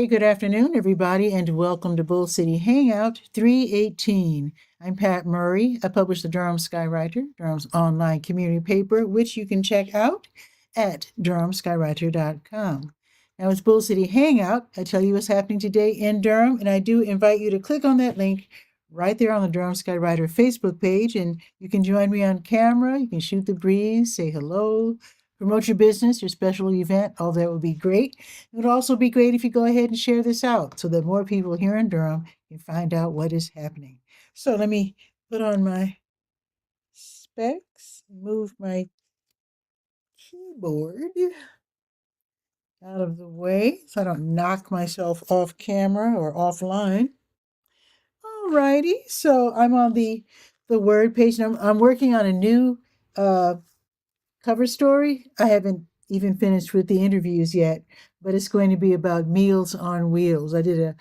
Hey, good afternoon, everybody, and welcome to Bull City Hangout 318. I'm Pat Murray. I publish the Durham Skywriter, Durham's online community paper, which you can check out at durhamskywriter.com. Now, it's Bull City Hangout. I tell you what's happening today in Durham, and I do invite you to click on that link right there on the Durham Skywriter Facebook page, and you can join me on camera. You can shoot the breeze, say hello, promote your business, your special event. All that would be great. It would also be great if you go ahead and share this out so that more people here in Durham can find out what is happening. So let me put on my specs, move my keyboard out of the way so I don't knock myself off camera or offline. Alrighty, so I'm on the Word page, and I'm working on a new uh, cover story. I haven't even finished with the interviews yet, but it's going to be about Meals on Wheels. I did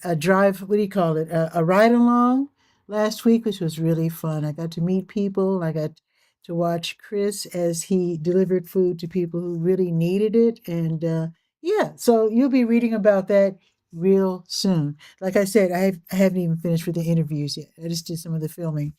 a drive, what do you call it? A ride along last week, which was really fun. I got to meet people. I got to watch Chris as he delivered food to people who really needed it. And yeah, so you'll be reading about that real soon. Like I said, I haven't even finished with the interviews yet. I just did some of the filming.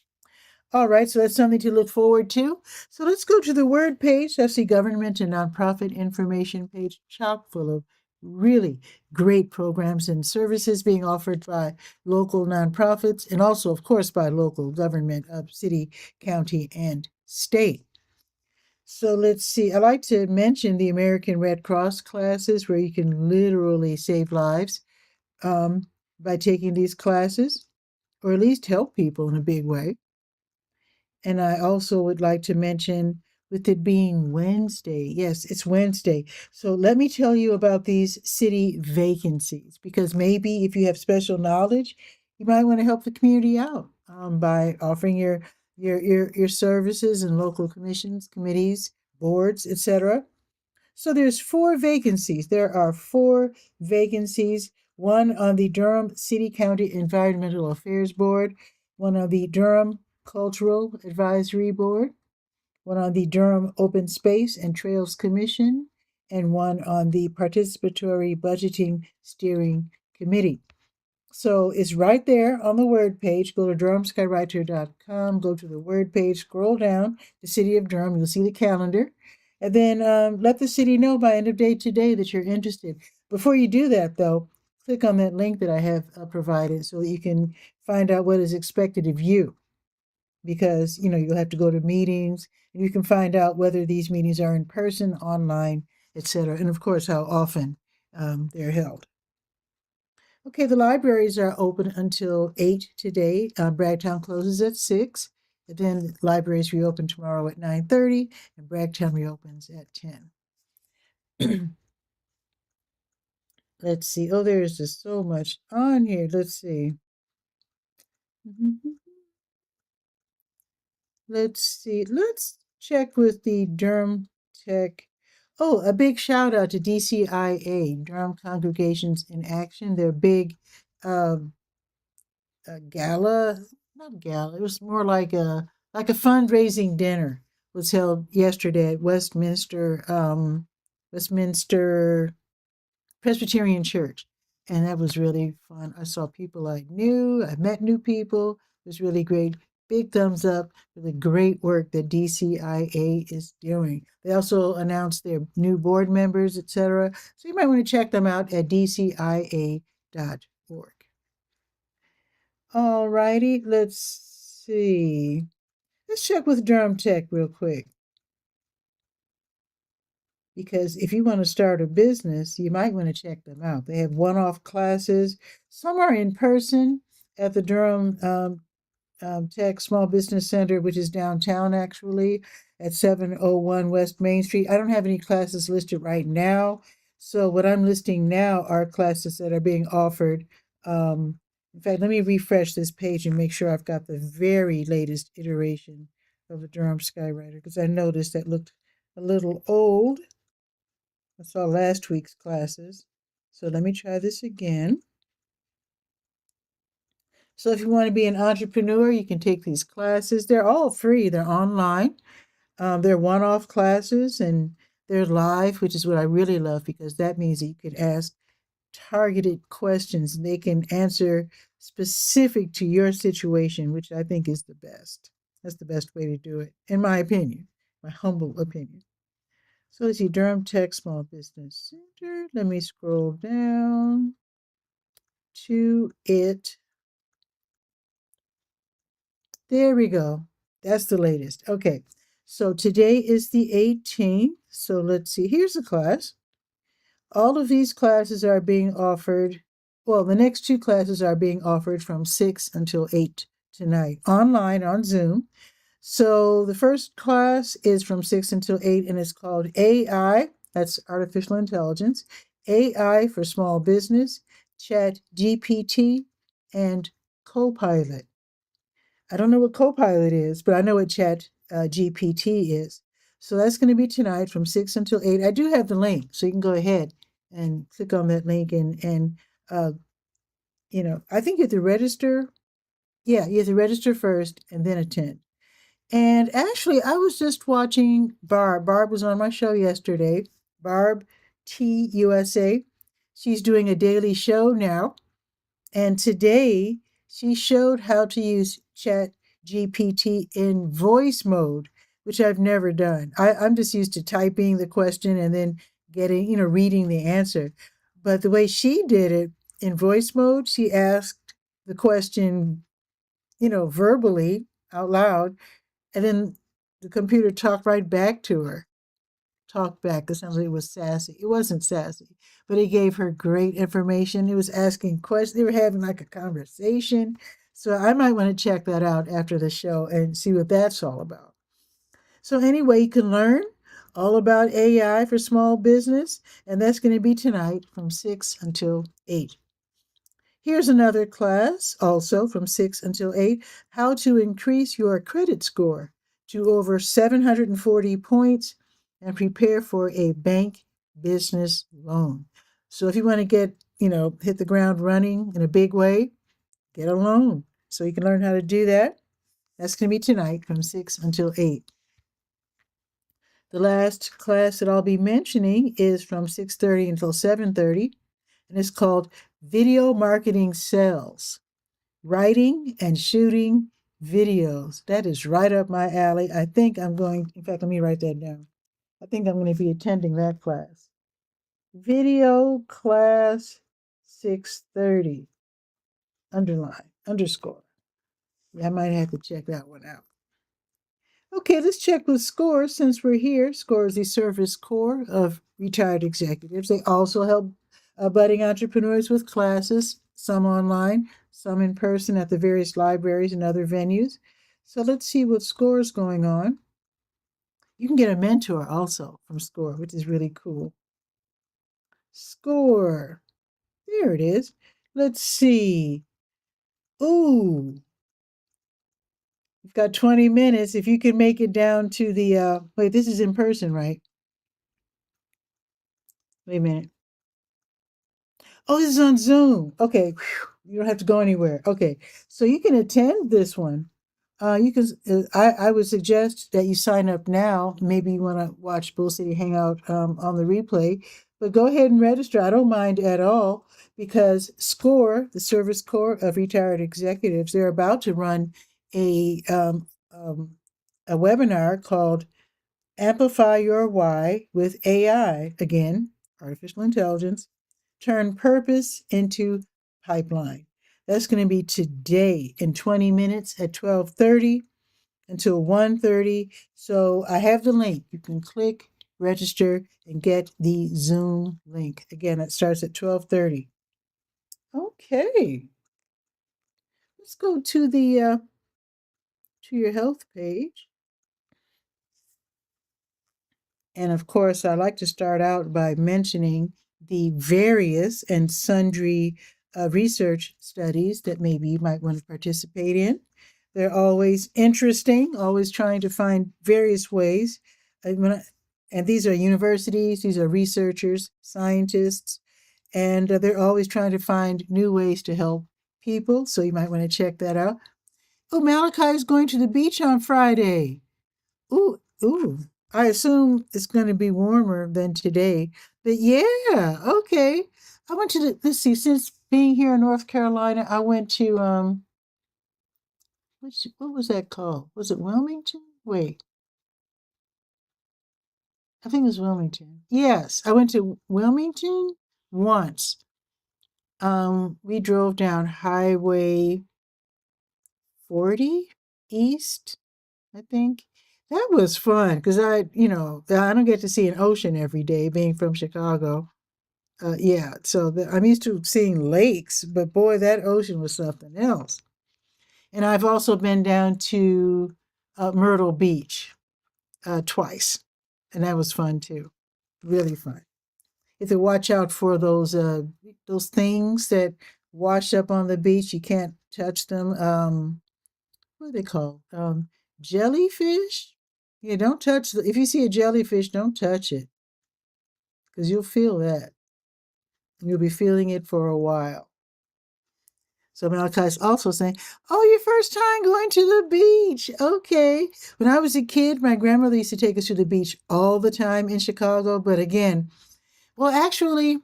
All right, so that's something to look forward to. So let's go to the Word page. That's the government and nonprofit information page, chock full of really great programs and services being offered by local nonprofits and also, of course, by local government of city, county, and state. So let's see. I like to mention the American Red Cross classes where you can literally save lives by taking these classes, or at least help people in a big way. And I also would like to mention, with it being Wednesday, yes, it's Wednesday. So let me tell you about these city vacancies, because maybe if you have special knowledge, you might want to help the community out by offering your services in local commissions, committees, boards, etc. So there's four vacancies. There are four vacancies, one on the Durham City County Environmental Affairs Board, one on the Durham Cultural Advisory Board, one on the Durham Open Space and Trails Commission, and one on the Participatory Budgeting Steering Committee. So it's right there on the Word page. Go to durhamskywriter.com, go to the Word page, scroll down the City of Durham, you'll see the calendar, and then let the city know by end of day today that you're interested. Before you do that, though, click on that link that I have provided so that you can find out what is expected of you, because you'll have to go to meetings, and you can find out whether these meetings are in person, online, etc., and of course how often they're held. Okay, the libraries are open until 8 today. Bragtown closes at 6. And then libraries reopen tomorrow at 9:30, and Bragtown reopens at 10. Let's see. Oh, there's just so much on here. Let's see. Let's see. Let's check with the Durham Tech. Oh, a big shout out to DCIA, Durham Congregations in Action. Their big gala, not gala, it was more like a fundraising dinner was held yesterday at Westminster Presbyterian Church. And that was really fun. I saw people I knew, I met new people. It was really great. Big thumbs up for the great work that DCIA is doing. They also announced their new board members, etc. So you might want to check them out at dcia.org. All righty, let's see. Let's check with Durham Tech real quick. Because if you want to start a business, you might want to check them out. They have one-off classes. Some are in person at the Durham Tech Small Business Center, which is downtown actually at 701 West Main Street. I don't have any classes listed right now. So what I'm listing now are classes that are being offered. In fact, let me refresh this page and make sure I've got the very latest iteration of the Durham Skywriter, because I noticed that looked a little old. I saw last week's classes. So let me try this again. So if you want to be an entrepreneur, you can take these classes. They're all free. They're online. They're one-off classes, and they're live, which is what I really love, because that means that you could ask targeted questions. They can answer specific to your situation, which I think is the best. That's the best way to do it, in my opinion, my humble opinion. So let's see, Durham Tech Small Business Center. Let me scroll down to it. There we go. That's the latest. Okay. So today is the 18th. So let's see. Here's the class. All of these classes are being offered. Well, the next two classes are being offered from 6 until 8 tonight, online on Zoom. So the first class is from 6 until 8, and it's called AI, that's artificial intelligence, AI for small business, Chat GPT, and Copilot. I don't know what Copilot is, but I know what Chat GPT is. So that's going to be tonight from 6 until 8. I do have the link, so you can go ahead and click on that link and uh, I think you have to register. Yeah, you have to register first and then attend. And actually, I was just watching Barb. Barb was on my show yesterday. Barb T USA. She's doing a daily show now. And today she showed how to use Chat GPT in voice mode, which I've never done. I'm just used to typing the question and then getting, reading the answer. But the way she did it in voice mode, she asked the question, verbally out loud, and then the computer talked right back to her. Talked back. It sounds like it was sassy. It wasn't sassy, but it gave her great information. It was asking questions. They were having like a conversation. So I might want to check that out after the show and see what that's all about. So anyway, you can learn all about AI for small business, and that's going to be tonight from 6 until 8. Here's another class, also from 6 until 8, how to increase your credit score to over 740 points and prepare for a bank business loan. So if you want to get, hit the ground running in a big way, get a loan. So you can learn how to do that. That's going to be tonight from 6 until 8. The last class that I'll be mentioning is from 6:30 until 7:30, and it's called Video Marketing Sales. Writing and shooting videos. That is right up my alley. I think I'm going, in fact, let me write that down. I think I'm going to be attending that class. Video class 6:30. Underline, underscore. Yeah, I might have to check that one out. Okay, let's check with SCORE since we're here. SCORE is the Service Corps of Retired Executives. They also help budding entrepreneurs with classes, some online, some in person at the various libraries and other venues. So let's see what SCORE is going on. You can get a mentor also from SCORE, which is really cool. SCORE. There it is. Let's see. Ooh, you've got 20 minutes. If you can make it down to the, wait, this is in person, right? Wait a minute. Oh, this is on Zoom. Okay. Whew. You don't have to go anywhere. Okay. So you can attend this one. You can. I would suggest that you sign up now. Maybe you want to watch Bull City Hangout on the replay, but go ahead and register. I don't mind at all because SCORE, the Service Corps of Retired Executives, they're about to run a um, um, a webinar called Amplify Your Why with AI. Again, artificial intelligence. Turn purpose into pipeline. That's going to be today in 20 minutes at 12:30 until 1:30. So I have the link. You can click, register, and get the Zoom link. Again, it starts at 12:30. Okay. Let's go to the to your health page. And of course, I like to start out by mentioning the various and sundry research studies that maybe you might want to participate in. They're always interesting, always trying to find various ways. And these are universities, these are researchers, scientists, and they're always trying to find new ways to help people. So you might want to check that out. Oh, Malachi is going to the beach on Friday. Ooh, ooh. I assume it's going to be warmer than today. But yeah, okay. I went to let's see, since being here in North Carolina, I went to what was that called? Was it Wilmington? Wait, I think it was Wilmington. Yes, I went to Wilmington once. We drove down Highway 40 East, I think. That was fun because I don't get to see an ocean every day being from Chicago. Yeah, so I'm used to seeing lakes, but boy, that ocean was something else. And I've also been down to Myrtle Beach twice, and that was fun too. Really fun. You have to watch out for those things that wash up on the beach. You can't touch them. What are they called? Jellyfish. Yeah, don't touch if you see a jellyfish, don't touch it because you'll feel that. You'll be feeling it for a while. So Malachi is also saying, "Oh, your first time going to the beach? Okay." When I was a kid, my grandmother used to take us to the beach all the time in Chicago. But again, well, actually,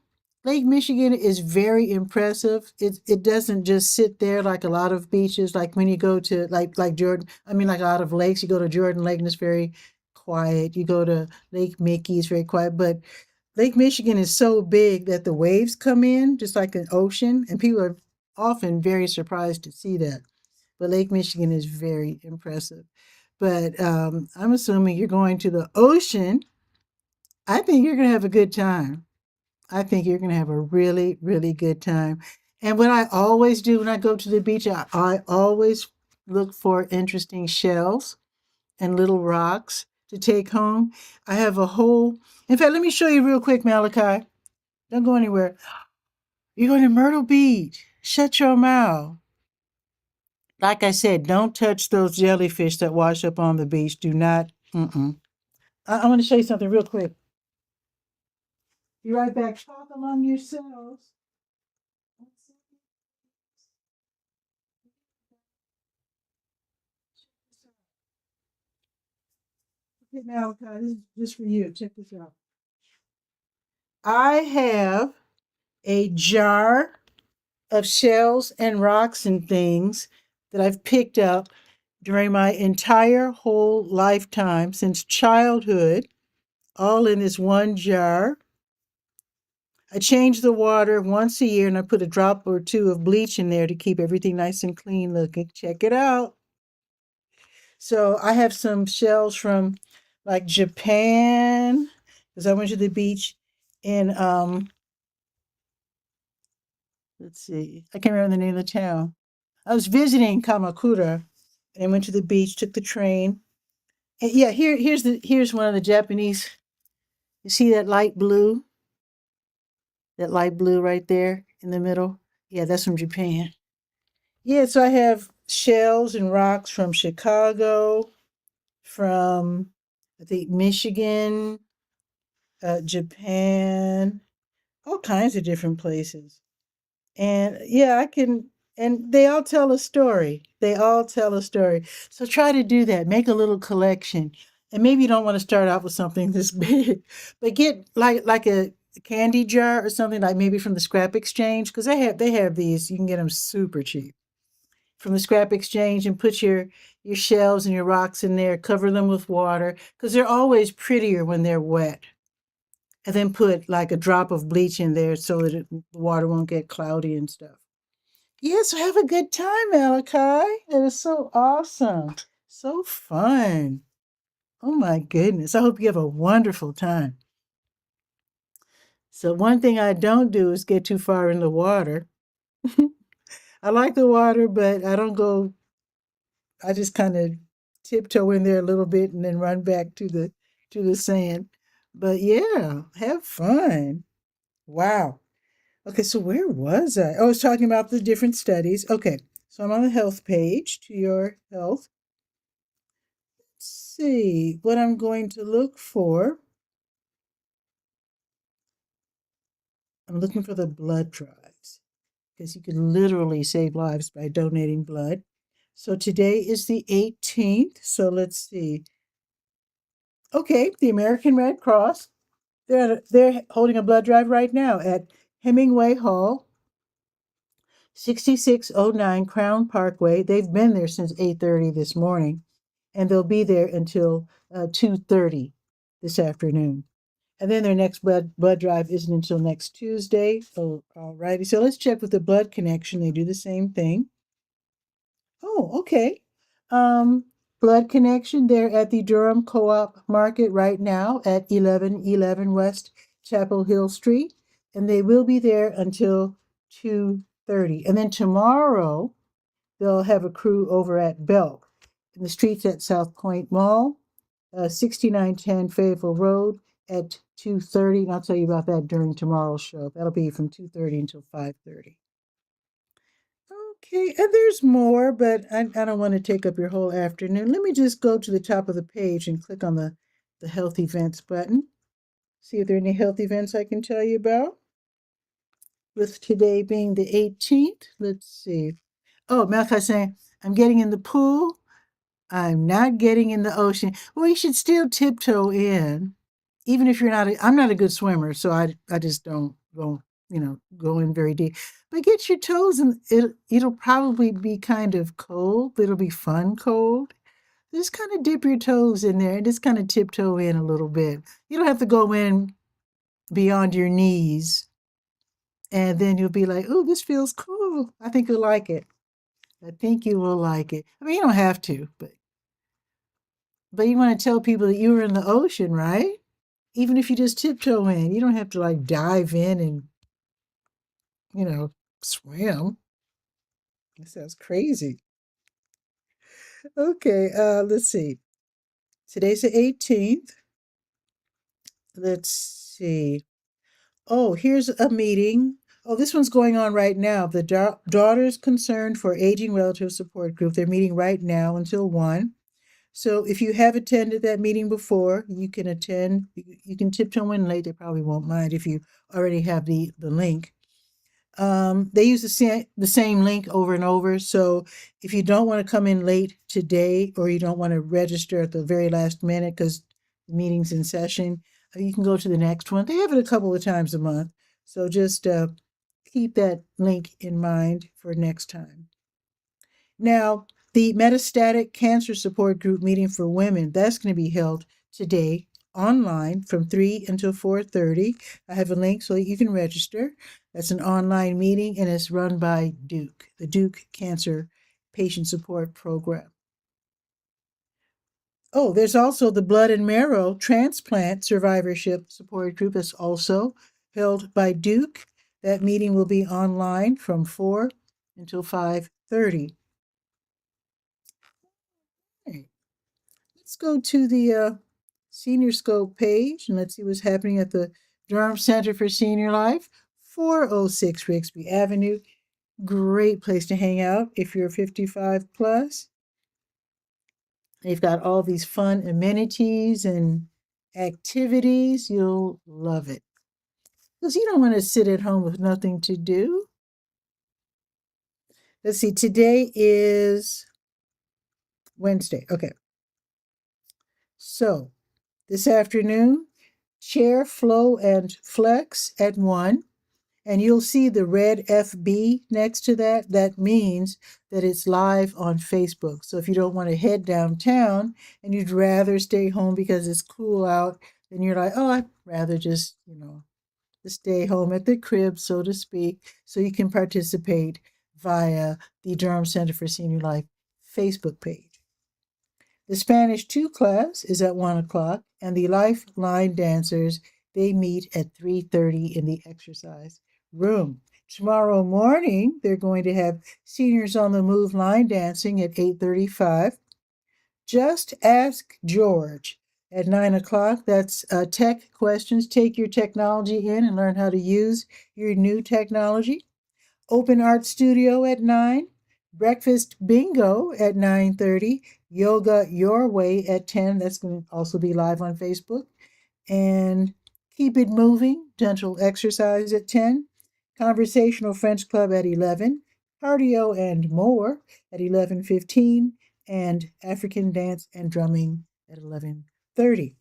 Lake Michigan is very impressive. It doesn't just sit there like a lot of beaches. Like when you go to like Jordan, I mean, like a lot of lakes. You go to Jordan Lake and it's very quiet. You go to Lake Mickey, it's very quiet. But Lake Michigan is so big that the waves come in just like an ocean, and people are often very surprised to see that. But Lake Michigan is very impressive. But I'm assuming you're going to the ocean. I think you're going to have a good time. I think you're going to have a really, really good time. And what I always do when I go to the beach, I always look for interesting shells and little rocks to take home. I have a whole, in fact, let me show you real quick, Malachi. Don't go anywhere. You're going to Myrtle Beach. Shut your mouth. Like I said, don't touch those jellyfish that wash up on the beach. Do not. Mm-mm. I want to show you something real quick. Be right back. Talk among yourselves. Okay, Malachi, this is just for you. Check this out. I have a jar of shells and rocks and things that I've picked up during my entire whole lifetime since childhood, all in this one jar. I change the water once a year and I put a drop or two of bleach in there to keep everything nice and clean looking. Check it out. So I have some shells from like Japan because I went to the beach in let's see, I can't remember the name of the town. I was visiting Kamakura and went to the beach, took the train. And yeah, here's one of the Japanese. You see that light blue? That light blue right there in the middle? Yeah, that's from Japan. Yeah, so I have shells and rocks from Chicago, from I think Michigan, Japan, all kinds of different places. And yeah, and they all tell a story. They all tell a story. So try to do that. Make a little collection. And maybe you don't want to start out with something this big, but get like a candy jar or something like maybe from the scrap exchange because they have these. You can get them super cheap from the scrap exchange and put your shells and your rocks in there. Cover them with water because they're always prettier when they're wet. And then put like a drop of bleach in there so that the water won't get cloudy and stuff. Yes, have a good time, Malachi. It is so awesome. So fun. Oh my goodness. I hope you have a wonderful time. So, one thing I don't do is get too far in the water. I like the water, but I just kind of tiptoe in there a little bit and then run back to the sand. But yeah, have fun. Wow. Okay, so where was I? Oh, I was talking about the different studies. Okay, so I'm on the health page to your health. Let's see what I'm going to look for. I'm looking for the blood drives because you can literally save lives by donating blood. So today is the 18th. So let's see. Okay, the American Red Cross. They're holding a blood drive right now at Hemingway Hall, 6609 Crown Parkway. They've been there since 8:30 this morning, and they'll be there until 2:30 this afternoon. And then their next blood drive isn't until next Tuesday. So, all righty. So let's check with the blood connection. They do the same thing. Oh, okay. Um, blood connection. They're at the Durham Co-op Market right now at 1111 West Chapel Hill Street, and they will be there until 2:30. And then tomorrow they'll have a crew over at Belk in the streets at South Point Mall, 6910 Fayetteville Road at 2:30. And I'll tell you about that during tomorrow's show. That'll be from 2:30 until 5:30. Okay, and there's more, but I don't want to take up your whole afternoon. Let me just go to the top of the page and click on the health events button. See if there are any health events I can tell you about. With today being the 18th, let's see. Oh, Melchizedek, I'm getting in the pool. I'm not getting in the ocean. Well, you should still tiptoe in, even if you're not. I'm not a good swimmer, so I just don't go in very deep. But get your toes in. It'll probably be kind of cold, but it'll be fun cold. Just kind of dip your toes in there and just kind of tiptoe in a little bit. You don't have to go in beyond your knees, and then you'll be like, "Oh, this feels cool. I think you'll like it. I think you will like it." I mean, you don't have to, but you want to tell people that you were in the ocean, right? Even if you just tiptoe in, you don't have to like dive in and, you know, swim. That sounds crazy. Okay, let's see. Today's the 18th. Let's see. Oh, here's a meeting. Oh, this one's going on right now. The Daughters Concerned for Aging Relative Support Group. They're meeting right now until 1. So if you have attended that meeting before, you can attend. You can tiptoe in late. They probably won't mind if you already have the link. They use the same link over and over. So if you don't want to come in late today, or you don't want to register at the very last minute because the meeting's in session, you can go to the next one. They have it a couple of times a month. So just keep that link in mind for next time. Now, the Metastatic Cancer Support Group meeting for women, that's going to be held today online from 3 until 4:30. I have a link so that you can register. That's an online meeting, and it's run by Duke, the Duke Cancer Patient Support Program. Oh, there's also the Blood and Marrow Transplant Survivorship Support Group that's also held by Duke. That meeting will be online from 4 until 5:30. Right. Let's go to the Senior Scope page and let's see what's happening at the Durham Center for Senior Life, 406 Rixby Avenue. Great place to hang out if you're 55 plus. They've got all these fun amenities and activities. You'll love it. Because you don't want to sit at home with nothing to do. Let's see, today is Wednesday. Okay. So this afternoon, chair flow and flex at 1. And you'll see the red FB next to that. That means that it's live on Facebook. So if you don't want to head downtown and you'd rather stay home because it's cool out, then you're like, oh, I'd rather just, stay home at the crib, so to speak, so you can participate via the Durham Center for Senior Life Facebook page. The Spanish 2 class is at 1 o'clock, and the Lifeline dancers, they meet at 3:30 in the exercise room. Tomorrow morning, they're going to have Seniors on the Move line dancing at 8:35. Just Ask George at 9 o'clock. That's tech questions. Take your technology in and learn how to use your new technology. Open Art Studio at 9. Breakfast Bingo at 9:30. Yoga Your Way at 10. That's going to also be live on Facebook. And Keep It Moving, gentle exercise at 10. Conversational French Club at 11. Cardio and more at 11:15. And African Dance and Drumming at 11:30.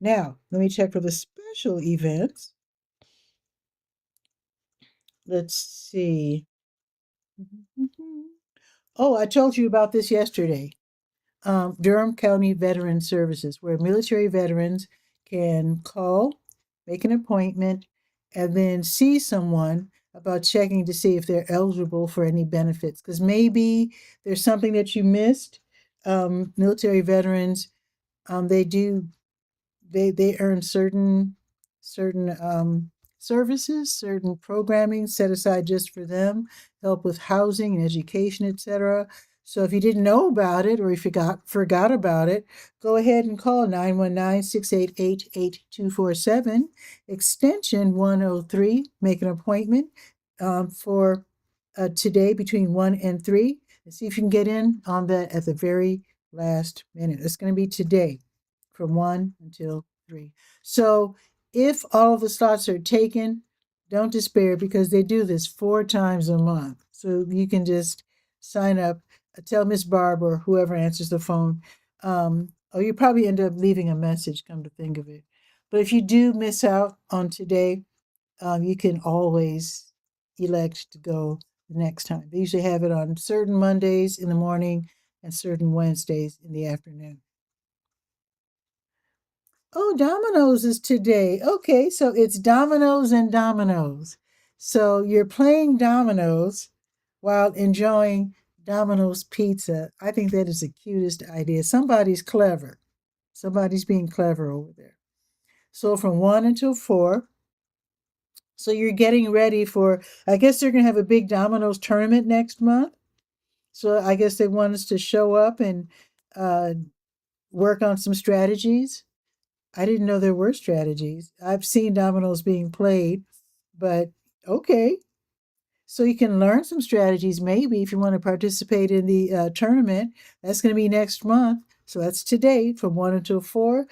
Now, let me check for the special events. Let's see. Oh, I told you about this yesterday. Durham County Veteran Services, where military veterans can call, make an appointment, and then see someone about checking to see if they're eligible for any benefits. Because maybe there's something that you missed. Military veterans, they do they earn certain services, certain programming set aside just for them, help with housing and education, etc. So if you didn't know about it or you forgot about it, go ahead and call 919-688-8247, extension 103. Make an appointment for today between 1 and 3 and see if you can get in on that at the very last minute. It's going to be today from 1 until 3. So if all of the slots are taken, don't despair because they do this 4 times a month. So you can just sign up, tell Miss Barb or whoever answers the phone. Or you probably end up leaving a message, come to think of it. But if you do miss out on today, you can always elect to go the next time. They usually have it on certain Mondays in the morning and certain Wednesdays in the afternoon. Oh, Domino's is today. Okay, so it's Domino's and Domino's. So you're playing Domino's while enjoying Domino's pizza. I think that is the cutest idea. Somebody's clever. Somebody's being clever over there. So from 1 until 4. So you're getting ready for, I guess they're going to have a big Domino's tournament next month. So I guess they want us to show up and uh, work on some strategies. I didn't know there were strategies. I've seen dominoes being played, but okay. So you can learn some strategies maybe if you want to participate in the tournament. That's going to be next month. So that's today from 1 until 4.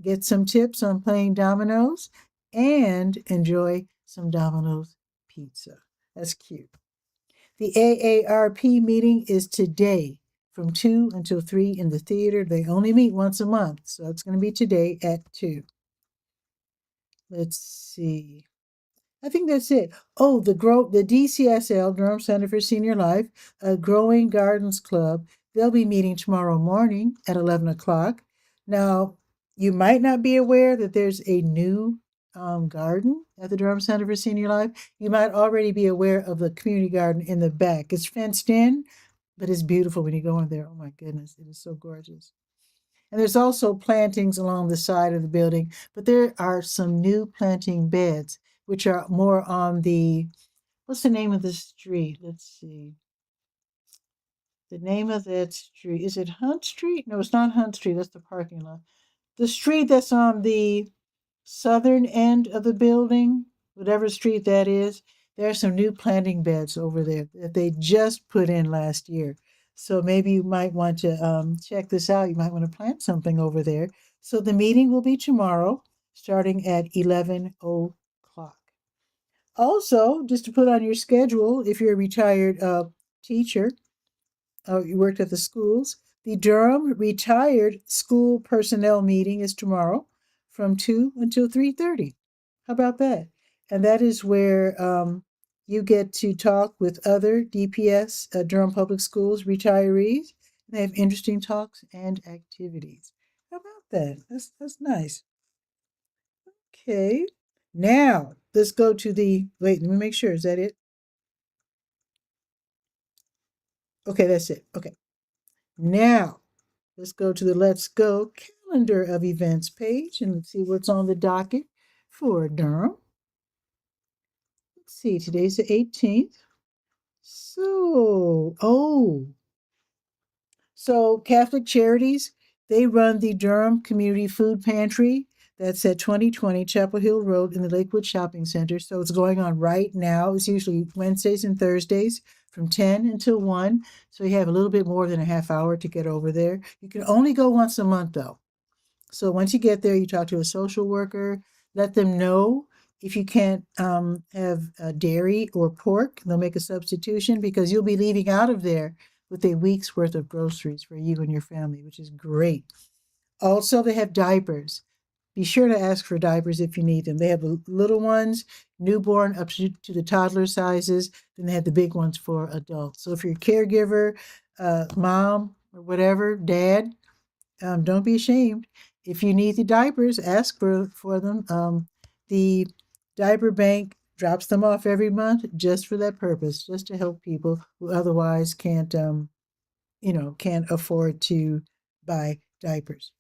Get some tips on playing dominoes and enjoy some Domino's pizza. That's cute. The AARP meeting is today from 2 until 3 in the theater. They only meet once a month, so it's going to be today at 2. Let's see. I think that's it. Oh, the DCSL, Durham Center for Senior Life, Growing Gardens Club. They'll be meeting tomorrow morning at 11 o'clock. Now, you might not be aware that there's a new garden at the Durham Center for Senior Life. You might already be aware of the community garden in the back. It's fenced in, but it's beautiful when you go in there. Oh my goodness, it is so gorgeous. And there's also plantings along the side of the building, but there are some new planting beds, which are more on what's the name of the street? Let's see. The name of that street, is it Hunt Street? No, it's not Hunt Street, that's the parking lot. The street that's on the southern end of the building, whatever street that is, there are some new planting beds over there that they just put in last year. So maybe you might want to check this out. You might want to plant something over there. So the meeting will be tomorrow, starting at 11 o'clock. Also, just to put on your schedule, if you're a retired teacher, you worked at the schools, the Durham Retired School Personnel Meeting is tomorrow from 2 until 3:30. How about that? And that is where you get to talk with other DPS, Durham Public Schools retirees. They have interesting talks and activities. How about that? That's nice. Okay. Now, let's go to wait, let me make sure. Is that it? Okay, that's it. Okay. Now, let's go to the Let's Go calendar of events page and let's see what's on the docket for Durham. Let's see, today's the 18th. So Catholic Charities, they run the Durham Community Food Pantry. That's at 2020 Chapel Hill Road in the Lakewood Shopping Center. So it's going on right now. It's usually Wednesdays and Thursdays from 10 until 1. So you have a little bit more than a half hour to get over there. You can only go once a month though. So once you get there, you talk to a social worker, let them know if you can't have dairy or pork, they'll make a substitution because you'll be leaving out of there with a week's worth of groceries for you and your family, which is great. Also, they have diapers. be sure to ask for diapers if you need them. They have the little ones, newborn up to the toddler sizes. Then they have the big ones for adults. So if you're a caregiver, mom or whatever, dad, don't be ashamed. If you need the diapers, ask for them. The diaper bank drops them off every month just for that purpose, just to help people who otherwise can't afford to buy diapers.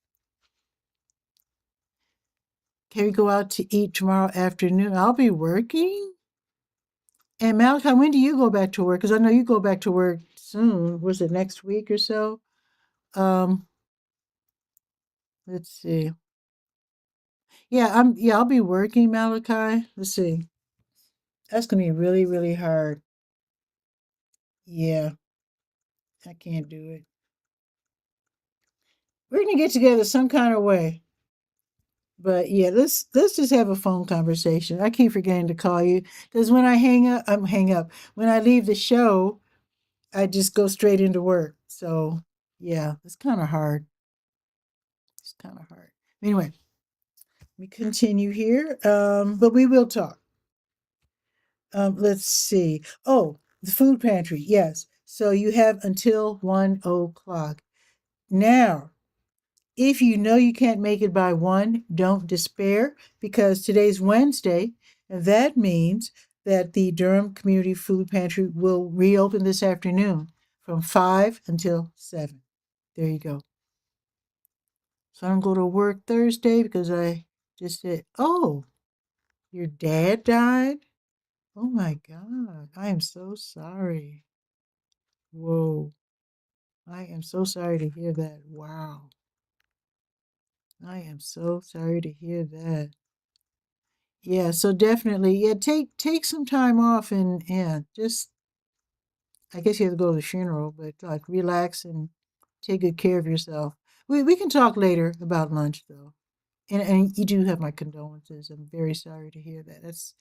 Can we go out to eat tomorrow afternoon? I'll be working. And Malachi, when do you go back to work? Because I know you go back to work soon. Was it next week or so? Um, let's see. I'll be working, Malachi. Let's see. That's gonna be really, really hard. Yeah, I can't do it. We're gonna get together some kind of way. But yeah, let's just have a phone conversation. I keep forgetting to call you because when I hang up. When I leave the show, I just go straight into work. So yeah, it's kind of hard. It's kind of hard. Anyway, we continue here. But we will talk. Let's see. Oh, the food pantry. Yes. So you have until 1 o'clock. Now, if you know you can't make it by 1, don't despair because today's Wednesday, and that means that the Durham Community Food Pantry will reopen this afternoon from 5 until 7. There you go. So I don't go to work Thursday because I just said, oh, your dad died? Oh my God. I am so sorry. Whoa. I am so sorry to hear that. Wow. I am so sorry to hear that. Yeah, so definitely, yeah, take some time off and yeah, just I guess you have to go to the funeral, but like relax and take good care of yourself. We can talk later about lunch though. And you do have my condolences. I'm very sorry to hear that. That's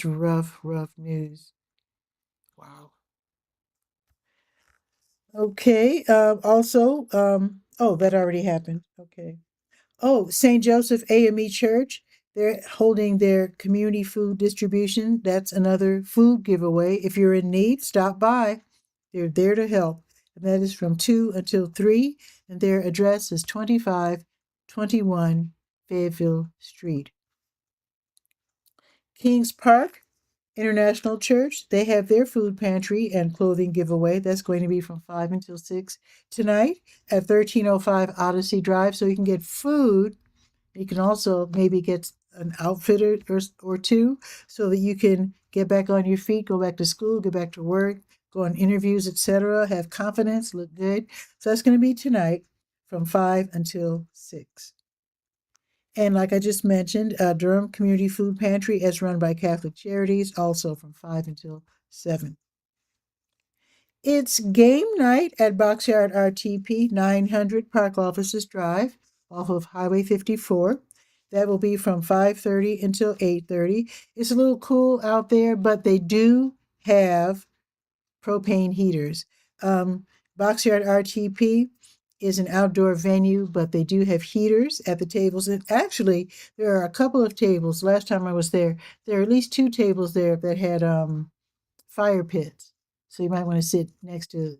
rough, rough news. Wow. Okay. Oh, that already happened. Okay. Oh, St. Joseph AME Church, they're holding their community food distribution. That's another food giveaway. If you're in need, stop by. They're there to help. And that is from 2 until 3. And their address is 2521 Fayetteville Street. Kings Park International Church, they have their food pantry and clothing giveaway. That's going to be from 5 until 6 tonight at 1305 Odyssey Drive. So you can get food. You can also maybe get an outfit or two so that you can get back on your feet, go back to school, get back to work, go on interviews, etc. Have confidence, look good. So that's going to be tonight from 5 until 6. And like I just mentioned, Durham Community Food Pantry is run by Catholic Charities, also from 5 until 7. It's game night at Boxyard RTP, 900 Park Offices Drive, off of Highway 54. That will be from 5:30 until 8:30. It's a little cool out there, but they do have propane heaters. Boxyard RTP is an outdoor venue, but they do have heaters at the tables. And actually, there are a couple of tables. Last time I was there are at least 2 tables there that had fire pits. So you might want to sit next to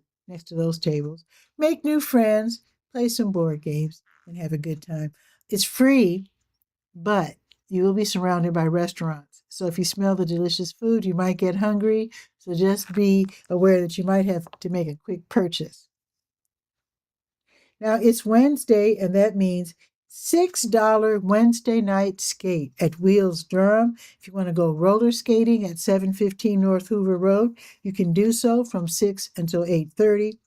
those tables. Make new friends, play some board games, and have a good time. It's free, but you will be surrounded by restaurants. So if you smell the delicious food, you might get hungry. So just be aware that you might have to make a quick purchase. Now it's Wednesday, and that means $6 Wednesday night skate at Wheels Durham. If you want to go roller skating at 715 North Hoover Road, you can do so from 6 until 8:30.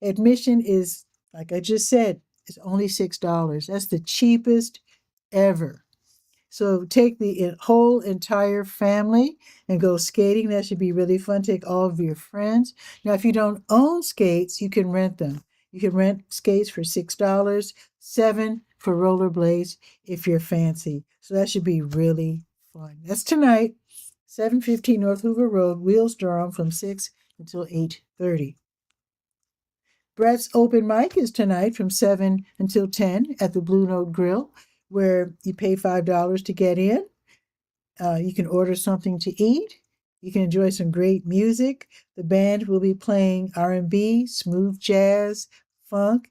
Admission is, like I just said, is only $6. That's the cheapest ever. So take the whole entire family and go skating. That should be really fun. Take all of your friends. Now, if you don't own skates, you can rent them. You can rent skates for $6, 7 for rollerblades if you're fancy. So that should be really fun. That's tonight, 715 North Hoover Road, Wheels Durham, from 6 until 8:30. Brett's open mic is tonight from 7 until 10 at the Blue Note Grill. where you pay $5 to get in. You can order something to eat. You can enjoy some great music. The band will be playing R&B, smooth jazz, funk.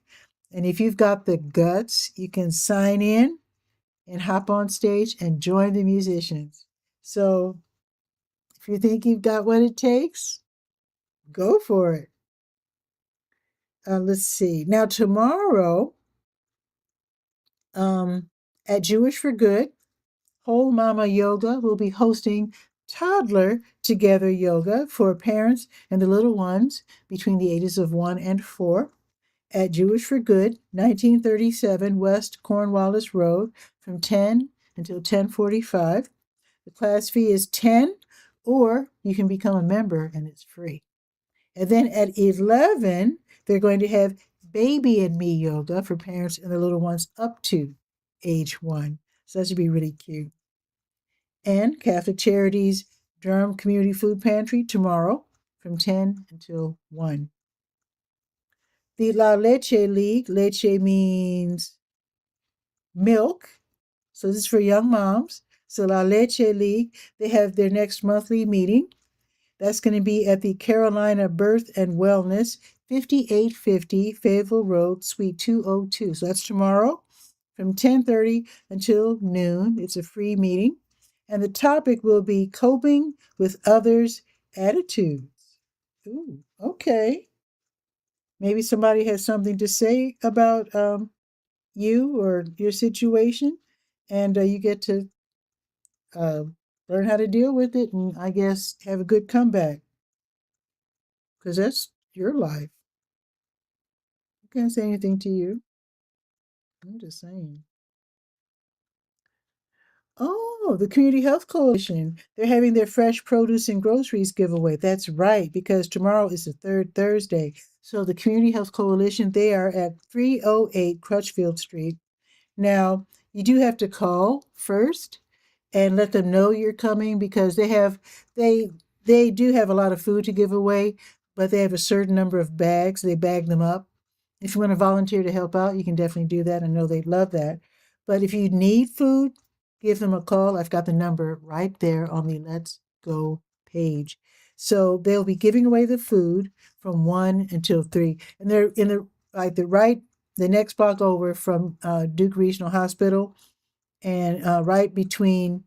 And if you've got the guts, you can sign in and hop on stage and join the musicians. So if you think you've got what it takes, go for it. Let's see. Now, tomorrow, um, at Jewish for Good, Whole Mama Yoga will be hosting toddler together yoga for parents and the little ones between the ages of 1 and 4 at Jewish for Good, 1937 West Cornwallis Road from 10 until 10:45. The class fee is 10, or you can become a member and it's free. And then at 11, they're going to have Baby and Me yoga for parents and the little ones up to age 1. So that should be really cute. And Catholic Charities Durham Community Food Pantry tomorrow from 10 until 1. The La Leche League, leche means milk. So this is for young moms. So La Leche League, they have their next monthly meeting. That's going to be at the Carolina Birth and Wellness, 5850 Fayetteville Road, Suite 202. So that's tomorrow from 10:30 until noon. It's a free meeting. And the topic will be coping with others' attitudes. Ooh, okay. Maybe somebody has something to say about you or your situation, and you get to uh, learn how to deal with it and I guess have a good comeback because that's your life. I can't say anything to you. I'm just saying. Oh, the Community Health Coalition. They're having their fresh produce and groceries giveaway. That's right, because tomorrow is the third Thursday. So the Community Health Coalition, they are at 308 Crutchfield Street. Now, you do have to call first and let them know you're coming because they they do have a lot of food to give away, but they have a certain number of bags. They bag them up. If you want to volunteer to help out, you can definitely do that. I know they'd love that. But if you need food, give them a call. I've got the number right there on the Let's Go page. So they'll be giving away the food from 1 until 3. And they're in the next block over from Duke Regional Hospital and right between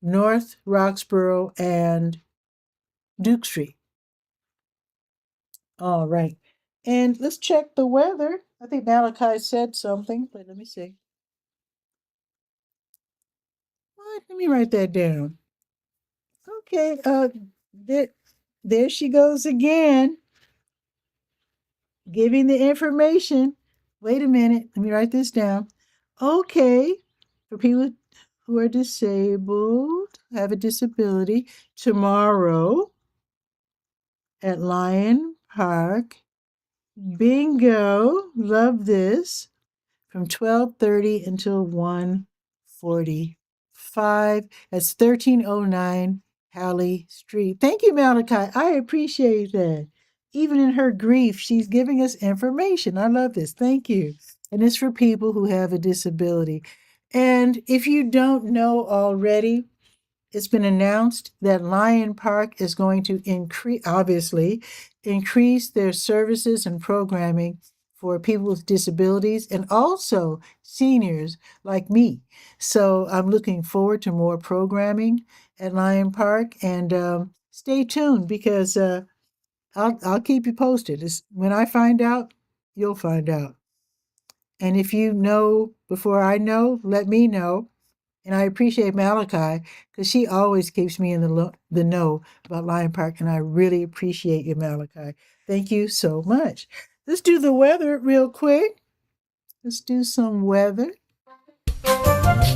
North Roxborough and Duke Street. All right. And let's check the weather. I think Malachi said something, but let me see. What? Let me write that down. Okay. There, there she goes again, giving the information. Wait a minute. Let me write this down. Okay. For people who are disabled, have a disability, tomorrow at Lion Park. Bingo. Love this. From 12:30 until 1:45. That's 1309 Halley Street. Thank you, Malachi. I appreciate that. Even in her grief, she's giving us information. I love this. Thank you. And it's for people who have a disability. And if you don't know already, it's been announced that Lion Park is going to increase their services and programming for people with disabilities and also seniors like me. So I'm looking forward to more programming at Lion Park, and stay tuned because I'll keep you posted. When I find out, you'll find out. And if you know before I know, let me know. And I appreciate Malachi because she always keeps me in the know about Lion Park, and I really appreciate you, Malachi. Thank you so much. Let's do the weather real quick. Let's do some weather. Let's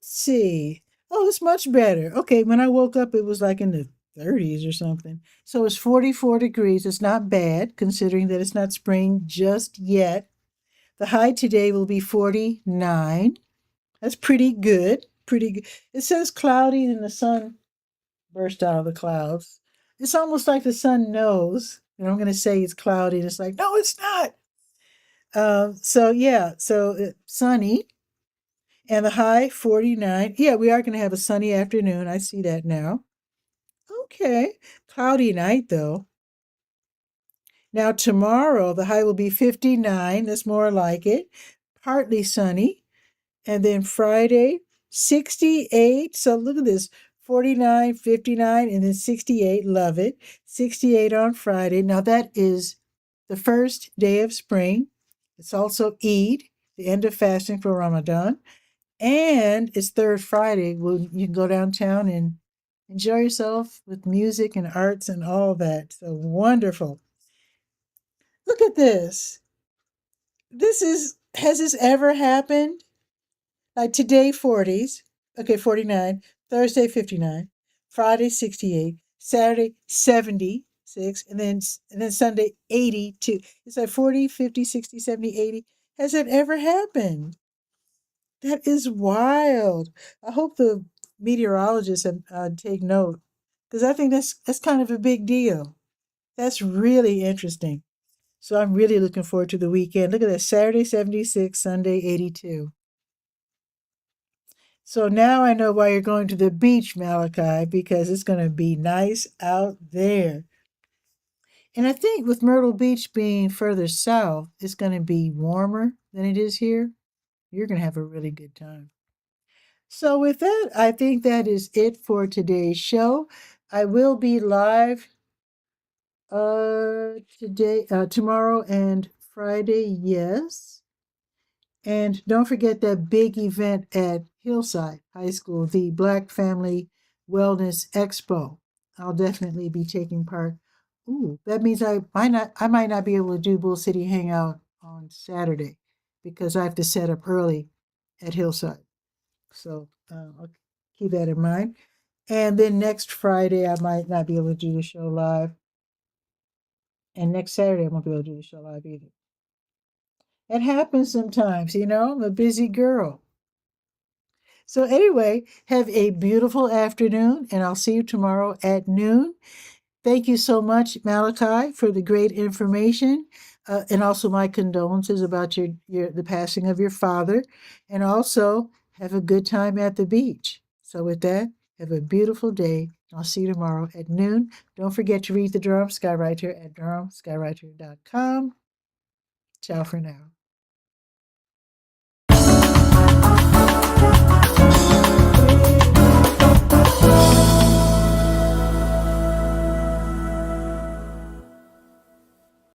see. Oh, it's much better. Okay, when I woke up, it was like in the 30s or something. So it's 44 degrees. It's not bad considering that it's not spring just yet. The high today will be 49. That's pretty good. Pretty good. It says cloudy and the sun burst out of the clouds. It's almost like the sun knows. And I'm going to say it's cloudy. And it's like, no, it's not. So yeah, so sunny and the high 49. Yeah, we are going to have a sunny afternoon. I see that now. Okay. Cloudy night though. Now tomorrow the high will be 59. That's more like it. Partly sunny. And then Friday 68. So look at this. 49, 59, and then 68. Love it. 68 on Friday. Now that is the first day of spring. It's also Eid, the end of fasting for Ramadan. And it's third Friday. Well, you can go downtown and enjoy yourself with music and arts and all that. So wonderful. Look at this. Has this ever happened? Like today, 40s. Okay, 49. Thursday, 59. Friday, 68. Saturday, 76. And then Sunday, 82. It's like 40, 50, 60, 70, 80. Has that ever happened? That is wild. I hope the meteorologists take note because I think that's kind of a big deal. That's really interesting. So I'm really looking forward to the weekend. Look at that, Saturday 76, Sunday 82. So now I know why you're going to the beach, Malachi, because it's going to be nice out there. And I think with Myrtle Beach being further south, it's going to be warmer than it is here. You're going to have a really good time. So, with that, I think that is it for today's show. I will be live tomorrow and Friday, yes. And don't forget that big event at Hillside High School, the Black Family Wellness Expo. I'll definitely be taking part. Ooh, that means I might not be able to do Bull City Hangout on Saturday because I have to set up early at Hillside. So I'll keep that in mind. And then next Friday, I might not be able to do the show live. And next Saturday, I won't be able to do the show live either. It happens sometimes, I'm a busy girl. So, anyway, have a beautiful afternoon, and I'll see you tomorrow at noon. Thank you so much, Malachi, for the great information, and also my condolences about the passing of your father, and also have a good time at the beach. So with that, have a beautiful day. I'll see you tomorrow at noon. Don't forget to read the Durham Skywriter at durhamskywriter.com. Ciao for now.